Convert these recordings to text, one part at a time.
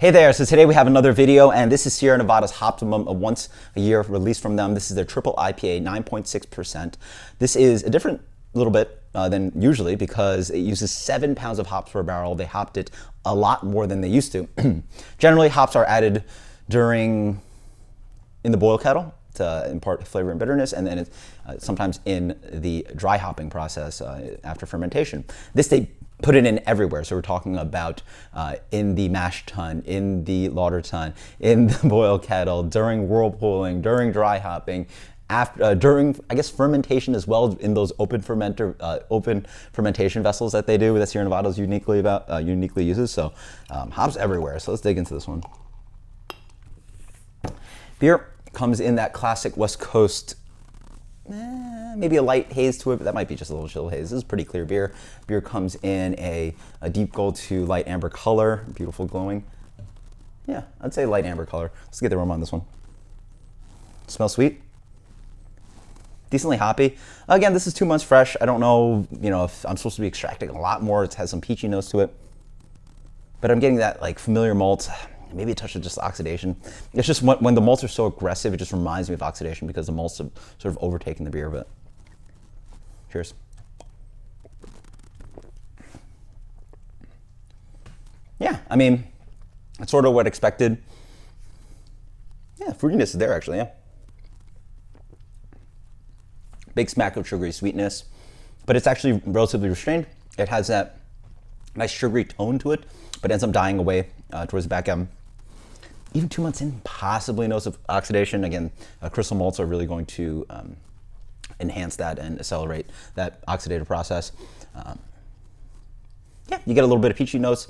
Hey there, so today we have another video, and this is Sierra Nevada's Hoptimum, a once a year release from them. This is their triple IPA, 9.6%. This is a different little bit than usually because it uses 7 pounds of hops per barrel. They hopped it a lot more than they used to. Generally, hops are added in the boil kettle to impart flavor and bitterness, and then it's sometimes in the dry hopping process after fermentation. This they put it in everywhere. So we're talking about in the mash tun, in the lauter tun, in the boil kettle, during whirlpooling, during dry hopping, after, during, I guess, fermentation as well, in those open fermentation vessels that they do that Sierra Nevada's uniquely uses. So hops everywhere. So let's dig into this one. Beer comes in that classic West Coast, maybe a light haze to it, but that might be just a little chill haze. This is pretty clear beer. Beer comes in a deep gold to light amber color, beautiful glowing. Yeah, I'd say light amber color. Let's get the aroma on this one. Smells sweet. Decently hoppy. Again, this is 2 months fresh. I don't know, if I'm supposed to be extracting a lot more. It has some peachy notes to it, but I'm getting that like familiar malt. Maybe a touch of just oxidation. It's just when the malts are so aggressive, it just reminds me of oxidation because the malts have sort of overtaken the beer. But cheers. Yeah, I mean, that's sort of what I expected. Yeah, fruitiness is there actually, yeah. Big smack of sugary sweetness, but it's actually relatively restrained. It has that nice sugary tone to it, but ends up dying away towards the back end. Even 2 months in, possibly notes of oxidation. Again, crystal malts are really going to enhance that and accelerate that oxidative process. Yeah, you get a little bit of peachy notes,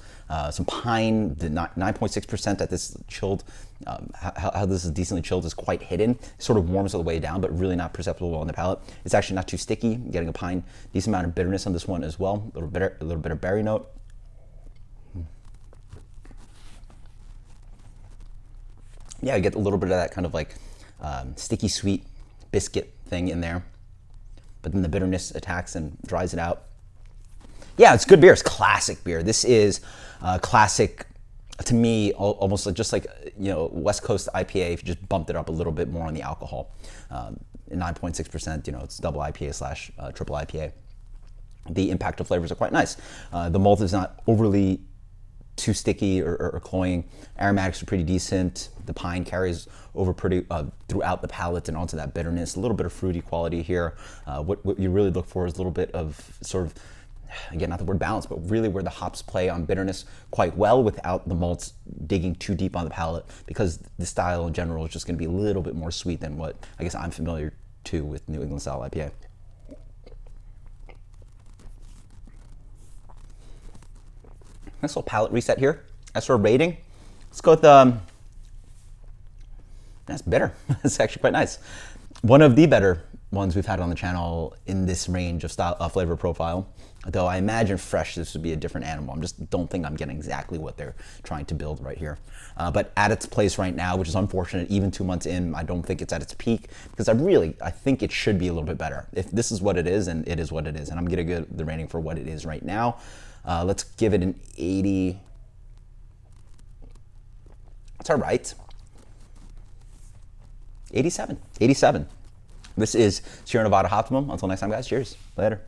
some pine. The 9.6% that this chilled, how this is decently chilled is quite hidden. It sort of warms all the way down, but really not perceptible on the palate. It's actually not too sticky. Getting a pine, decent amount of bitterness on this one as well. A little bit of berry note. Yeah, you get a little bit of that kind of like sticky sweet biscuit thing in there, but then the bitterness attacks and dries it out. Yeah, it's good beer. It's classic beer. This is classic to me, almost just like West Coast IPA. If you just bumped it up a little bit more on the alcohol, 9.6%. It's double IPA / triple IPA. The impact of flavors are quite nice. The malt is not overly too sticky or cloying. Aromatics are pretty decent. The pine carries over pretty throughout the palate and onto that bitterness. A little bit of fruity quality here. What you really look for is a little bit of sort of, again, not the word balance, but really where the hops play on bitterness quite well without the malts digging too deep on the palate, because the style in general is just going to be a little bit more sweet than what I guess I'm familiar to with New England style IPA. Nice little palate reset here. As for a rating, let's go with that's bitter. It's actually quite nice. One of the better ones we've had on the channel in this range of style, flavor profile. Though I imagine fresh, this would be a different animal. I just don't think I'm getting exactly what they're trying to build right here. But at its place right now, which is unfortunate, even 2 months in, I don't think it's at its peak, because I think it should be a little bit better. If this is what it is, and it is what it is, and I'm gonna give the rating for what it is right now. Let's give it an 80. That's all right. 87. 87. This is Sierra Nevada Hoptimum. Until next time, guys. Cheers. Later.